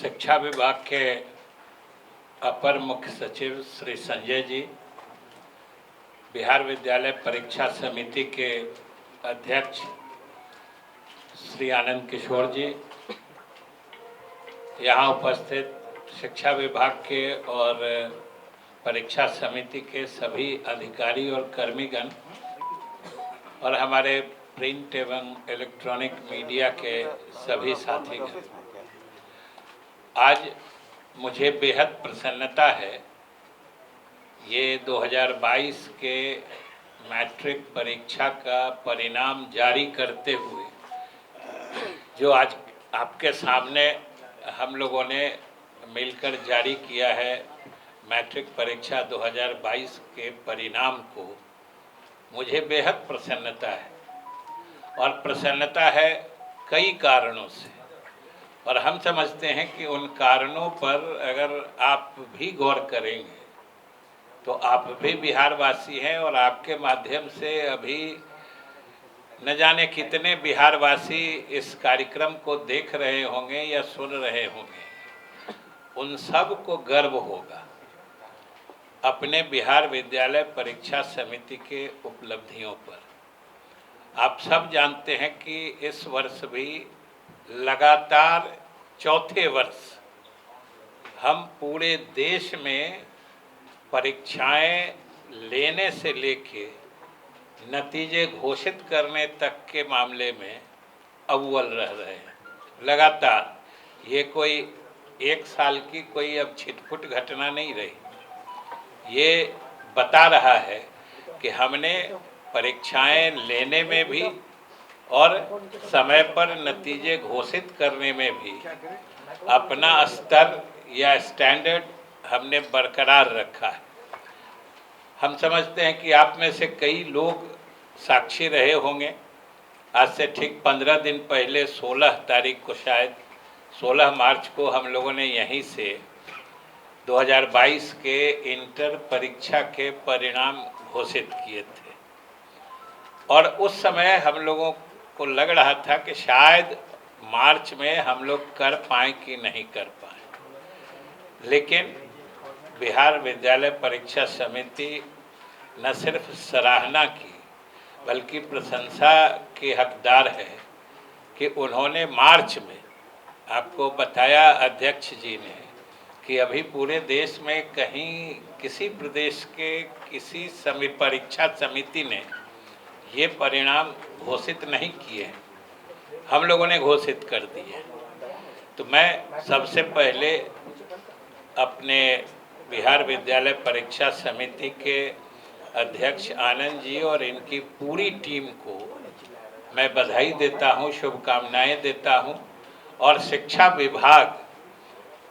शिक्षा विभाग के अपर मुख्य सचिव श्री संजय जी, बिहार विद्यालय परीक्षा समिति के अध्यक्ष श्री आनंद किशोर जी, यहाँ उपस्थित शिक्षा विभाग के और परीक्षा समिति के सभी अधिकारी और कर्मीगण और हमारे प्रिंट एवं इलेक्ट्रॉनिक मीडिया के सभी साथीगण, आज मुझे बेहद प्रसन्नता है। ये 2022 के मैट्रिक परीक्षा का परिणाम जारी करते हुए जो आज आपके सामने हम लोगों ने मिलकर जारी किया है, मैट्रिक परीक्षा 2022 के परिणाम को, मुझे बेहद प्रसन्नता है। और प्रसन्नता है कई कारणों से, और हम समझते हैं कि उन कारणों पर अगर आप भी गौर करेंगे तो आप भी बिहारवासी हैं और आपके माध्यम से अभी न जाने कितने बिहारवासी इस कार्यक्रम को देख रहे होंगे या सुन रहे होंगे। उन सब को गर्व होगा अपने बिहार विद्यालय परीक्षा समिति के उपलब्धियों पर। आप सब जानते हैं कि इस वर्ष भी लगातार चौथे वर्ष हम पूरे देश में परीक्षाएं लेने से लेके नतीजे घोषित करने तक के मामले में अव्वल रह रहे हैं। लगातार ये कोई एक साल की कोई अब छिटपुट घटना नहीं रही। ये बता रहा है कि हमने परीक्षाएं लेने में भी और समय पर नतीजे घोषित करने में भी अपना स्तर या स्टैंडर्ड हमने बरकरार रखा है। हम समझते हैं कि आप में से कई लोग साक्षी रहे होंगे। आज से ठीक 15 दिन पहले 16 तारीख को, शायद 16 मार्च को, हम लोगों ने यहीं से 2022 के इंटर परीक्षा के परिणाम घोषित किए थे। और उस समय हम लोगों को लग रहा था कि शायद मार्च में हम लोग कर पाएँ कि नहीं कर पाएँ, लेकिन बिहार विद्यालय परीक्षा समिति न सिर्फ सराहना की बल्कि प्रशंसा के हकदार है कि उन्होंने मार्च में, आपको बताया अध्यक्ष जी ने कि अभी पूरे देश में कहीं किसी प्रदेश के किसी परीक्षा समिति ने ये परिणाम घोषित नहीं किए, हम लोगों ने घोषित कर दिए। तो मैं सबसे पहले अपने बिहार विद्यालय परीक्षा समिति के अध्यक्ष आनंद जी और इनकी पूरी टीम को मैं बधाई देता हूं, शुभकामनाएं देता हूं। और शिक्षा विभाग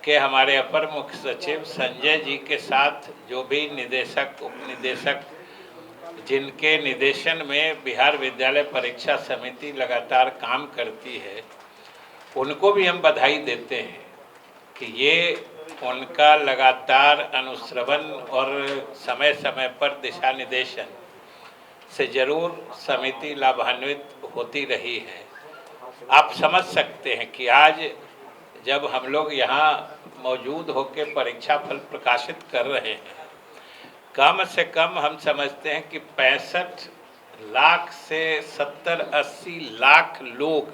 के हमारे अपर मुख्य सचिव संजय जी के साथ जो भी निदेशक, उपनिदेशक, जिनके निर्देशन में बिहार विद्यालय परीक्षा समिति लगातार काम करती है, उनको भी हम बधाई देते हैं कि ये उनका लगातार अनुश्रवण और समय समय पर दिशा निर्देशन से जरूर समिति लाभान्वित होती रही है। आप समझ सकते हैं कि आज जब हम लोग यहाँ मौजूद होकर परीक्षा फल प्रकाशित कर रहे हैं, कम से कम हम समझते हैं कि 65 लाख से 70-80 लाख लोग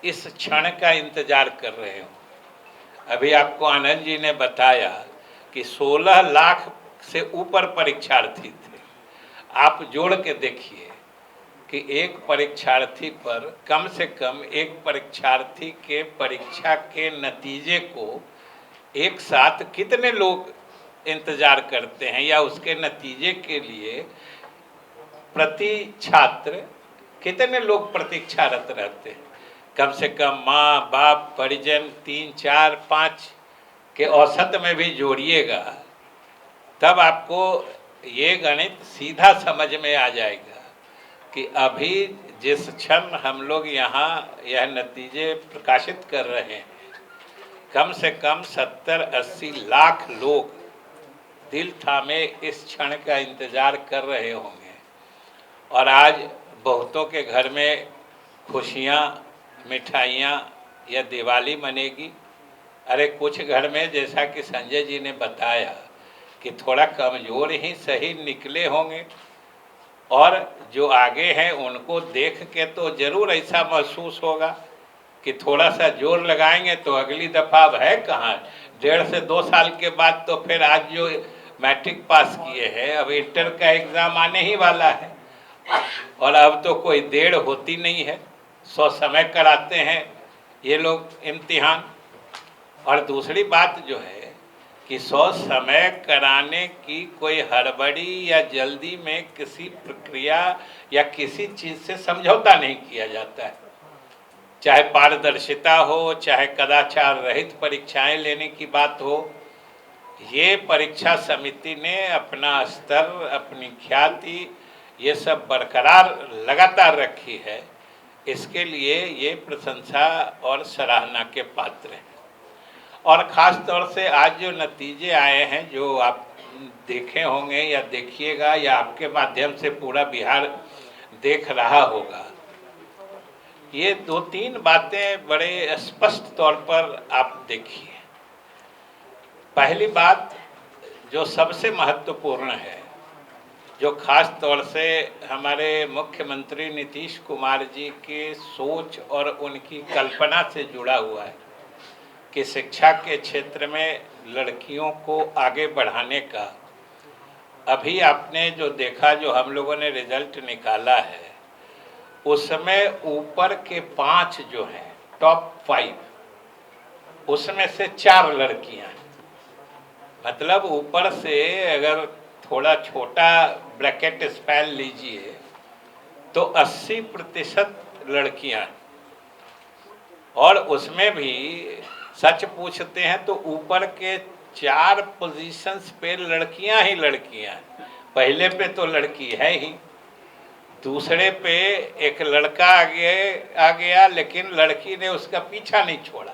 इस क्षण का इंतजार कर रहे हो। अभी आपको आनंद जी ने बताया कि 16 लाख से ऊपर परीक्षार्थी थे। आप जोड़ के देखिए कि एक परीक्षार्थी पर कम से कम एक परीक्षार्थी के परीक्षा के नतीजे को एक साथ कितने लोग इंतजार करते हैं, या उसके नतीजे के लिए प्रति छात्र कितने लोग प्रतीक्षारत रहते हैं। कम से कम माँ बाप परिजन 3, 4, 5 के औसत में भी जोड़िएगा, तब आपको ये गणित सीधा समझ में आ जाएगा कि अभी जिस क्षण हम लोग यहाँ यह नतीजे प्रकाशित कर रहे हैं, कम से कम 70-80 लाख लोग दिल थामे इस क्षण का इंतजार कर रहे होंगे। और आज बहुतों के घर में खुशियाँ, मिठाइयाँ या दिवाली मनेगी, अरे कुछ घर में जैसा कि संजय जी ने बताया कि थोड़ा कमज़ोर ही सही निकले होंगे, और जो आगे हैं उनको देख के तो ज़रूर ऐसा महसूस होगा कि थोड़ा सा जोर लगाएंगे तो अगली दफ़ा अब है कहाँ, 1.5 से 2 साल के बाद तो फिर आज जो मैट्रिक पास किए हैं अब इंटर का एग्ज़ाम आने ही वाला है, और अब तो कोई देर होती नहीं है, सो समय कराते हैं ये लोग इम्तिहान। और दूसरी बात जो है कि 100 समय कराने की कोई हड़बड़ी या जल्दी में किसी प्रक्रिया या किसी चीज़ से समझौता नहीं किया जाता है, चाहे पारदर्शिता हो, चाहे कदाचार रहित परीक्षाएं लेने की बात हो। ये परीक्षा समिति ने अपना स्तर, अपनी ख्याति, ये सब बरकरार लगातार रखी है, इसके लिए ये प्रशंसा और सराहना के पात्र हैं। और ख़ास तौर से आज जो नतीजे आए हैं, जो आप देखे होंगे या देखिएगा या आपके माध्यम से पूरा बिहार देख रहा होगा, ये 2-3 बातें बड़े स्पष्ट तौर पर आप देखिए। पहली बात जो सबसे महत्वपूर्ण है, जो खास तौर से हमारे मुख्यमंत्री नीतीश कुमार जी के सोच और उनकी कल्पना से जुड़ा हुआ है कि शिक्षा के क्षेत्र में लड़कियों को आगे बढ़ाने का, अभी आपने जो देखा, जो हम लोगों ने रिजल्ट निकाला है, उसमें ऊपर के 5 जो हैं, टॉप 5, उसमें से 4 लड़कियां हैं। मतलब ऊपर से अगर थोड़ा छोटा ब्रैकेट स्पैन लीजिए तो 80% लड़कियां हैं, और उसमें भी सच पूछते हैं तो ऊपर के 4 पोजीशंस पे लड़कियां ही लड़कियां हैं। पहले पे तो लड़की है ही, दूसरे पे एक लड़का आ गया, लेकिन लड़की ने उसका पीछा नहीं छोड़ा,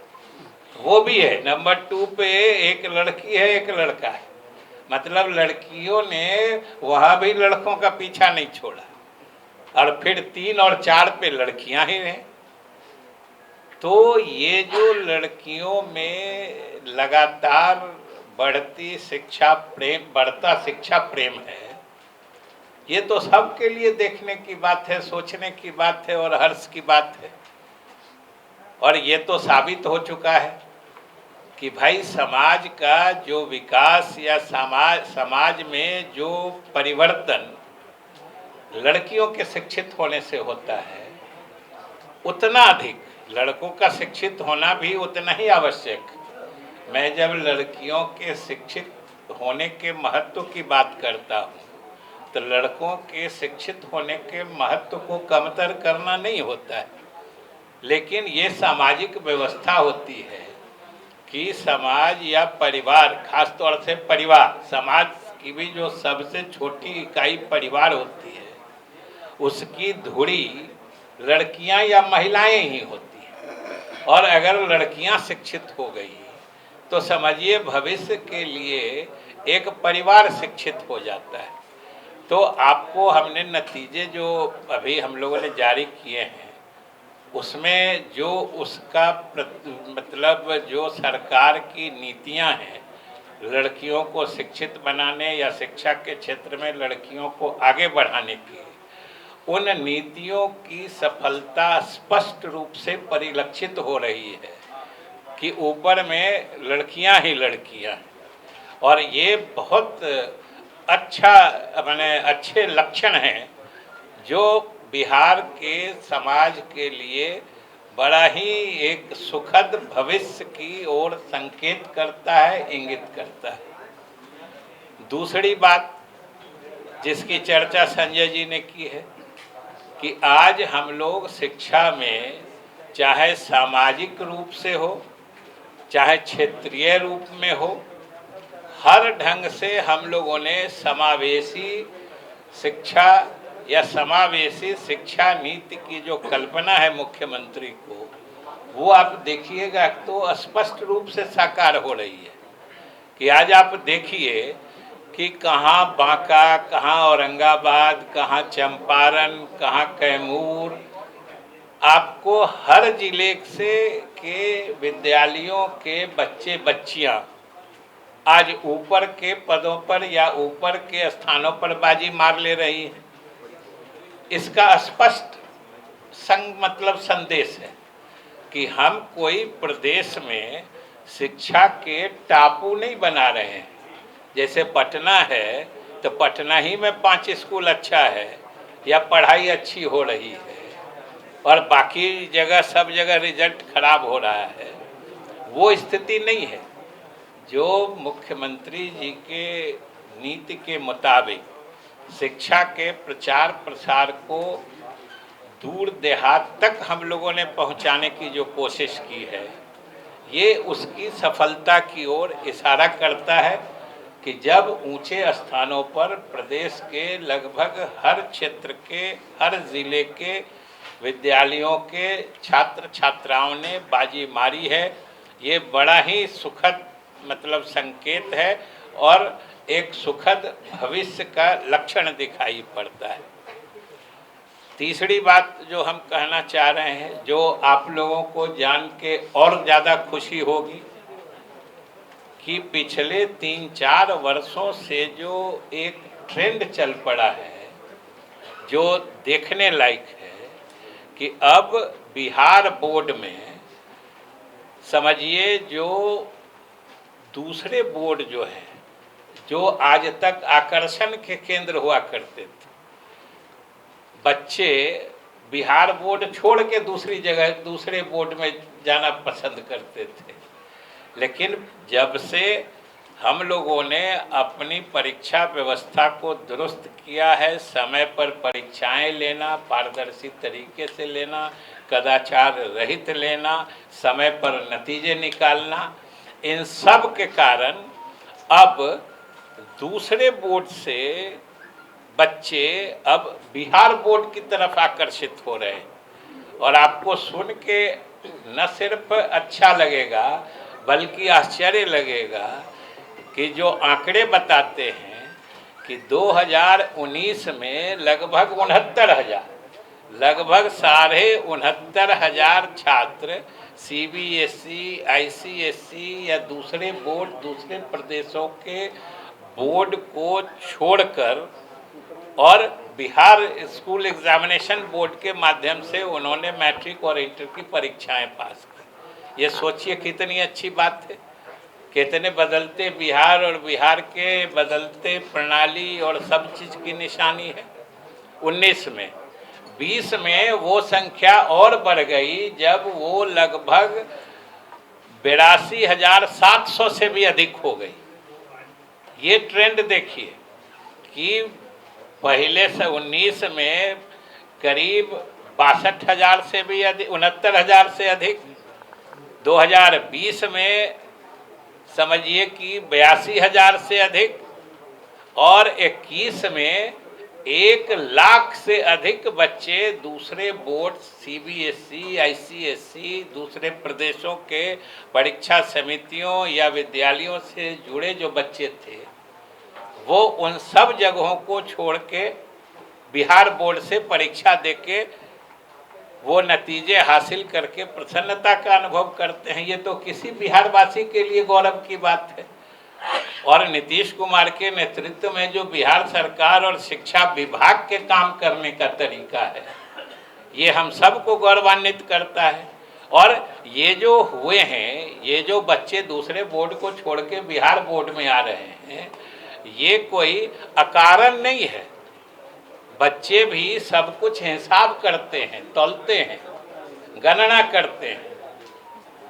वो भी है। नंबर 2 पे एक लड़की है, एक लड़का है, मतलब लड़कियों ने वहाँ भी लड़कों का पीछा नहीं छोड़ा, और फिर 3 और 4 पे लड़कियां ही हैं। तो ये जो लड़कियों में लगातार बढ़ता शिक्षा प्रेम है, ये तो सबके लिए देखने की बात है, सोचने की बात है और हर्ष की बात है। और ये तो साबित हो चुका है कि भाई समाज का जो विकास या समाज में जो परिवर्तन लड़कियों के शिक्षित होने से होता है, उतना अधिक लड़कों का शिक्षित होना भी उतना ही आवश्यक। मैं जब लड़कियों के शिक्षित होने के महत्व की बात करता हूँ तो लड़कों के शिक्षित होने के महत्व को कमतर करना नहीं होता है, लेकिन ये सामाजिक व्यवस्था होती है कि समाज या परिवार, खास तौर से परिवार, समाज की भी जो सबसे छोटी इकाई परिवार होती है, उसकी धुरी लड़कियां या महिलाएं ही होती हैं। और अगर लड़कियां शिक्षित हो गई तो समझिए भविष्य के लिए एक परिवार शिक्षित हो जाता है। तो आपको हमने नतीजे जो अभी हम लोगों ने जारी किए हैं, उसमें जो उसका मतलब जो सरकार की नीतियां हैं लड़कियों को शिक्षित बनाने या शिक्षा के क्षेत्र में लड़कियों को आगे बढ़ाने की, उन नीतियों की सफलता स्पष्ट रूप से परिलक्षित हो रही है कि ऊपर में लड़कियां ही लड़कियां हैं। और ये बहुत अच्छा, माने अच्छे लक्षण हैं जो बिहार के समाज के लिए बड़ा ही एक सुखद भविष्य की ओर संकेत करता है, इंगित करता है। दूसरी बात जिसकी चर्चा संजय जी ने की है कि आज हम लोग शिक्षा में चाहे सामाजिक रूप से हो, चाहे क्षेत्रीय रूप में हो, हर ढंग से हम लोगों ने समावेशी शिक्षा या समावेशी शिक्षा नीति की जो कल्पना है मुख्यमंत्री को, वो आप देखिएगा तो स्पष्ट रूप से साकार हो रही है। कि आज आप देखिए कि कहाँ बांका, कहाँ औरंगाबाद, कहाँ चंपारण, कहाँ कैमूर, आपको हर जिले से के विद्यालयों के बच्चे बच्चियां आज ऊपर के पदों पर या ऊपर के स्थानों पर बाजी मार ले रही हैं। इसका स्पष्ट मतलब संदेश है कि हम कोई प्रदेश में शिक्षा के टापू नहीं बना रहे हैं। जैसे पटना है तो पटना ही में 5 स्कूल अच्छा है या पढ़ाई अच्छी हो रही है और बाकी जगह सब जगह रिजल्ट खराब हो रहा है, वो स्थिति नहीं है। जो मुख्यमंत्री जी के नीति के मुताबिक शिक्षा के प्रचार प्रसार को दूर देहात तक हम लोगों ने पहुंचाने की जो कोशिश की है, ये उसकी सफलता की ओर इशारा करता है कि जब ऊंचे स्थानों पर प्रदेश के लगभग हर क्षेत्र के हर जिले के विद्यालयों के छात्र छात्राओं ने बाजी मारी है, ये बड़ा ही सुखद मतलब संकेत है और एक सुखद भविष्य का लक्षण दिखाई पड़ता है। तीसरी बात जो हम कहना चाह रहे हैं, जो आप लोगों को जान के और ज़्यादा खुशी होगी कि पिछले 3-4 वर्षों से जो एक ट्रेंड चल पड़ा है, जो देखने लायक है कि अब बिहार बोर्ड में समझिए जो दूसरे बोर्ड जो है, जो आज तक आकर्षण के केंद्र हुआ करते थे, बच्चे बिहार बोर्ड छोड़ के दूसरी जगह दूसरे बोर्ड में जाना पसंद करते थे। लेकिन जब से हम लोगों ने अपनी परीक्षा व्यवस्था को दुरुस्त किया है, समय पर परीक्षाएं लेना, पारदर्शी तरीके से लेना, कदाचार रहित लेना, समय पर नतीजे निकालना, इन सब के कारण अब दूसरे बोर्ड से बच्चे अब बिहार बोर्ड की तरफ आकर्षित हो रहे हैं। और आपको सुन के न सिर्फ अच्छा लगेगा बल्कि आश्चर्य लगेगा कि जो आंकड़े बताते हैं कि 2019 में लगभग 69,000 लगभग 69,500 छात्र सीबीएसई, आईसीएसई या दूसरे बोर्ड दूसरे प्रदेशों के बोर्ड को छोड़कर और बिहार स्कूल एग्जामिनेशन बोर्ड के माध्यम से उन्होंने मैट्रिक और इंटर की परीक्षाएं पास की। ये सोचिए कितनी अच्छी बात है, कितने बदलते बिहार और बिहार के बदलते प्रणाली और सब चीज़ की निशानी है। 19 में 20 में वो संख्या और बढ़ गई जब वो लगभग 82,700 से भी अधिक हो गई। ये ट्रेंड देखिए कि पहले से 19 में करीब 62,000 से भी अधिक, 69,000 से अधिक, 2020 में समझिए कि 82,000 से अधिक और 21 में 1,00,000 से अधिक बच्चे दूसरे बोर्ड सीबीएसई, आईसीएसई, दूसरे प्रदेशों के परीक्षा समितियों या विद्यालयों से जुड़े जो बच्चे थे, वो उन सब जगहों को छोड़ के बिहार बोर्ड से परीक्षा देके वो नतीजे हासिल करके प्रसन्नता का अनुभव करते हैं। ये तो किसी बिहारवासी के लिए गौरव की बात है। और नीतीश कुमार के नेतृत्व में जो बिहार सरकार और शिक्षा विभाग के काम करने का तरीका है, ये हम सबको गौरवान्वित करता है। और ये जो हुए हैं, ये जो बच्चे दूसरे बोर्ड को छोड़ के बिहार बोर्ड में आ रहे हैं, ये कोई अकारण नहीं है। बच्चे भी सब कुछ हिसाब करते हैं, तौलते हैं, गणना करते हैं।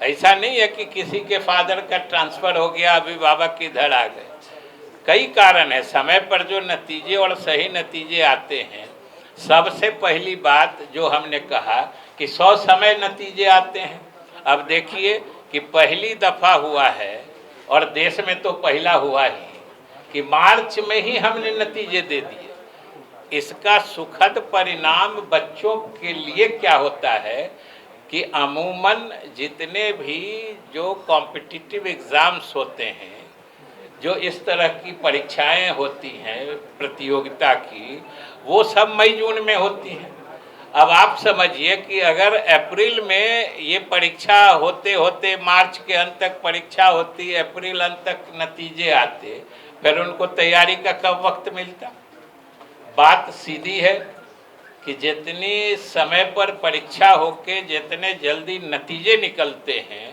ऐसा नहीं है कि किसी के फादर का ट्रांसफ़र हो गया, अभिभावक इधर आ गए। कई कारण है। समय पर जो नतीजे और सही नतीजे आते हैं, सबसे पहली बात जो हमने कहा कि 100 समय नतीजे आते हैं। अब देखिए कि पहली दफ़ा हुआ है और देश में तो पहला हुआ ही कि मार्च में ही हमने नतीजे दे दिए। इसका सुखद परिणाम बच्चों के लिए क्या होता है कि अमूमन जितने भी जो कॉम्पिटिटिव एग्ज़ाम्स होते हैं, जो इस तरह की परीक्षाएं होती हैं प्रतियोगिता की, वो सब मई जून में होती हैं। अब आप समझिए कि अगर अप्रैल में ये परीक्षा होते होते मार्च के अंत तक परीक्षा होती, अप्रैल अंत तक नतीजे आते, फिर उनको तैयारी का कब वक्त मिलता। बात सीधी है कि जितनी समय पर परीक्षा होके जितने जल्दी नतीजे निकलते हैं,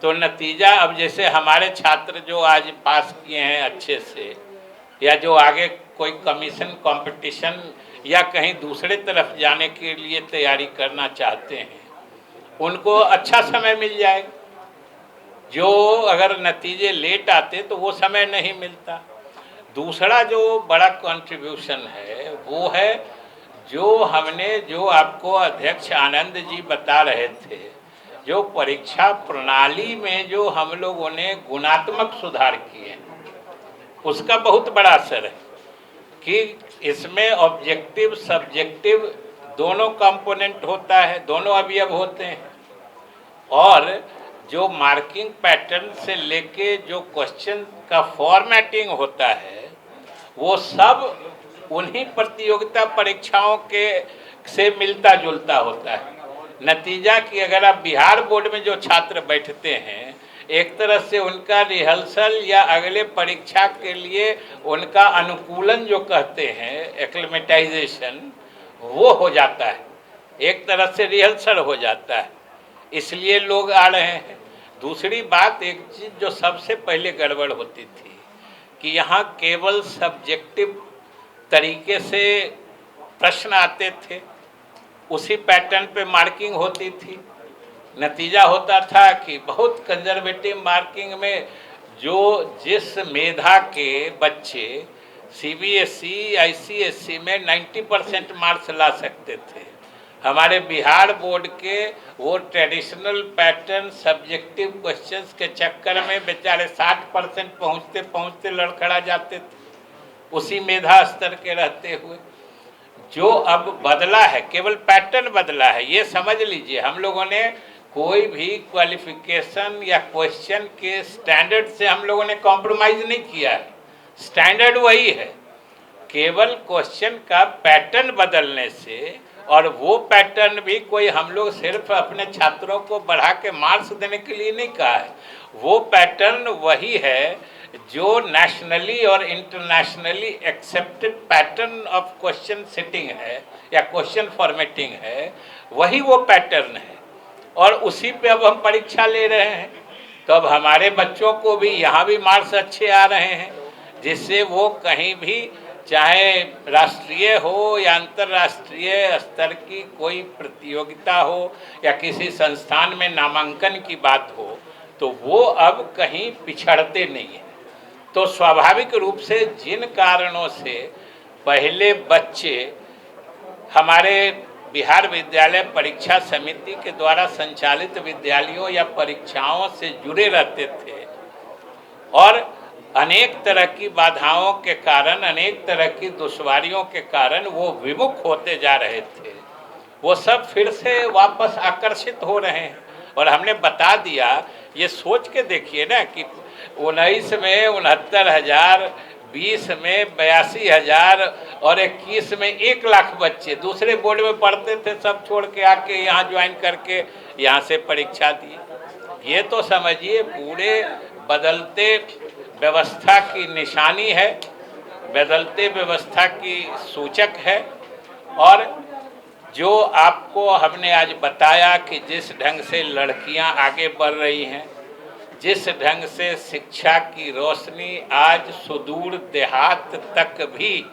तो नतीजा अब जैसे हमारे छात्र जो आज पास किए हैं अच्छे से, या जो आगे कोई कमीशन कंपटीशन या कहीं दूसरे तरफ जाने के लिए तैयारी करना चाहते हैं, उनको अच्छा समय मिल जाएगा। जो अगर नतीजे लेट आते तो वो समय नहीं मिलता। दूसरा जो बड़ा कंट्रीब्यूशन है वो है जो आपको अध्यक्ष आनंद जी बता रहे थे, जो परीक्षा प्रणाली में जो हम लोगों ने गुणात्मक सुधार किए, उसका बहुत बड़ा असर है कि इसमें ऑब्जेक्टिव सब्जेक्टिव दोनों कंपोनेंट होता है, दोनों अवयव होते हैं। और जो मार्किंग पैटर्न से लेके जो क्वेश्चन का फॉर्मेटिंग होता है, वो सब उन्हीं प्रतियोगिता परीक्षाओं के से मिलता जुलता होता है। नतीजा कि अगर आप बिहार बोर्ड में जो छात्र बैठते हैं, एक तरह से उनका रिहर्सल या अगले परीक्षा के लिए उनका अनुकूलन जो कहते हैं, एक्लेमेटाइजेशन, वो हो जाता है, एक तरह से रिहर्सल हो जाता है, इसलिए लोग आ रहे हैं। दूसरी बात, एक चीज़ जो सबसे पहले गड़बड़ होती थी कि यहाँ केवल सब्जेक्टिव तरीके से प्रश्न आते थे, उसी पैटर्न पे मार्किंग होती थी। नतीजा होता था कि बहुत कंजर्वेटिव मार्किंग में जो जिस मेधा के बच्चे सीबीएसई आईसीएसई में 90% मार्क्स ला सकते थे, हमारे बिहार बोर्ड के वो ट्रेडिशनल पैटर्न सब्जेक्टिव क्वेश्चंस के चक्कर में बेचारे 60% पहुँचते पहुँचते लड़खड़ा जाते थे, उसी मेधा स्तर के रहते हुए। जो अब बदला है, केवल पैटर्न बदला है, ये समझ लीजिए। हम लोगों ने कोई भी क्वालिफिकेशन या क्वेश्चन के स्टैंडर्ड से हम लोगों ने कॉम्प्रोमाइज़ नहीं किया है, स्टैंडर्ड वही है। केवल क्वेश्चन का पैटर्न बदलने से, और वो पैटर्न भी कोई हम लोग सिर्फ अपने छात्रों को बढ़ा के मार्क्स देने के लिए नहीं कहा है, वो पैटर्न वही है जो नेशनली और internationally accepted pattern of question setting है या क्वेश्चन फॉर्मेटिंग है, वही वो पैटर्न है, और उसी पे अब हम परीक्षा ले रहे हैं। तो अब हमारे बच्चों को भी यहाँ भी मार्क्स अच्छे आ रहे हैं, जिससे वो कहीं भी, चाहे राष्ट्रीय हो या अंतर्राष्ट्रीय स्तर की कोई प्रतियोगिता हो या किसी संस्थान में नामांकन की बात हो, तो वो अब कहीं पिछड़ते नहीं हैं। तो स्वाभाविक रूप से जिन कारणों से पहले बच्चे हमारे बिहार विद्यालय परीक्षा समिति के द्वारा संचालित विद्यालयों या परीक्षाओं से जुड़े रहते थे, और अनेक तरह की बाधाओं के कारण, अनेक तरह की दुश्वारियों के कारण वो विमुख होते जा रहे थे, वो सब फिर से वापस आकर्षित हो रहे हैं। और हमने बता दिया, ये सोच के देखिए ना कि 19 में 69,000, 20 में 82,000 और 21 में 1 लाख बच्चे दूसरे बोर्ड में पढ़ते थे, सब छोड़ के आके यहाँ ज्वाइन करके यहाँ से परीक्षा दी। ये तो समझिए पूरे बदलते व्यवस्था की निशानी है, बदलते व्यवस्था की सूचक है। और जो आपको हमने आज बताया कि जिस ढंग से लड़कियां आगे बढ़ रही हैं, जिस ढंग से शिक्षा की रोशनी आज सुदूर देहात तक भी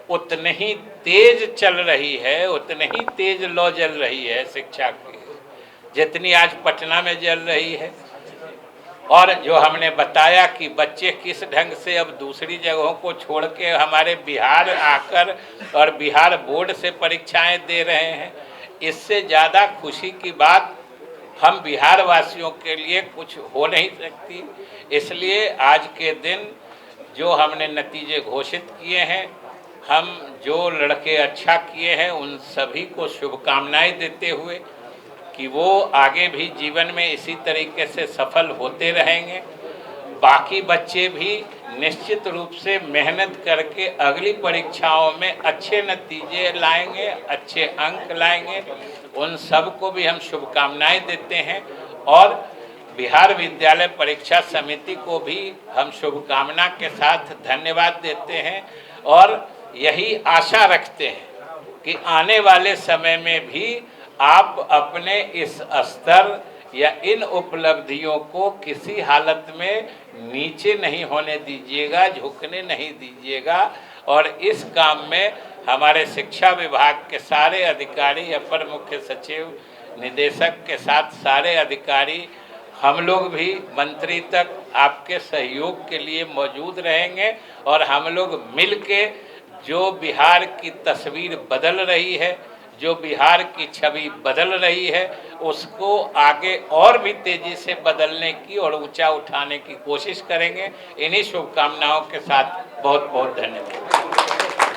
उतनी ही तेज चल रही है, उतनी ही तेज लौ जल रही है शिक्षा की, जितनी आज पटना में जल रही है। और जो हमने बताया कि बच्चे किस ढंग से अब दूसरी जगहों को छोड़ के हमारे बिहार आकर और बिहार बोर्ड से परीक्षाएं दे रहे हैं, इससे ज़्यादा खुशी की बात हम बिहार वासियों के लिए कुछ हो नहीं सकती। इसलिए आज के दिन जो हमने नतीजे घोषित किए हैं, हम जो लड़के अच्छा किए हैं उन सभी को शुभकामनाएं देते हुए कि वो आगे भी जीवन में इसी तरीके से सफल होते रहेंगे। बाकी बच्चे भी निश्चित रूप से मेहनत करके अगली परीक्षाओं में अच्छे नतीजे लाएंगे, अच्छे अंक लाएंगे। उन सबको भी हम शुभकामनाएं देते हैं और बिहार विद्यालय परीक्षा समिति को भी हम शुभकामना के साथ धन्यवाद देते हैं और यही आशा रखते हैं कि आने वाले समय में भी आप अपने इस स्तर या इन उपलब्धियों को किसी हालत में नीचे नहीं होने दीजिएगा, झुकने नहीं दीजिएगा। और इस काम में हमारे शिक्षा विभाग के सारे अधिकारी, अपर मुख्य सचिव, निदेशक के साथ सारे अधिकारी, हम लोग भी मंत्री तक आपके सहयोग के लिए मौजूद रहेंगे और हम लोग मिल के जो बिहार की तस्वीर बदल रही है, जो बिहार की छवि बदल रही है, उसको आगे और भी तेजी से बदलने की और ऊंचा उठाने की कोशिश करेंगे। इन्हीं शुभकामनाओं के साथ बहुत बहुत धन्यवाद।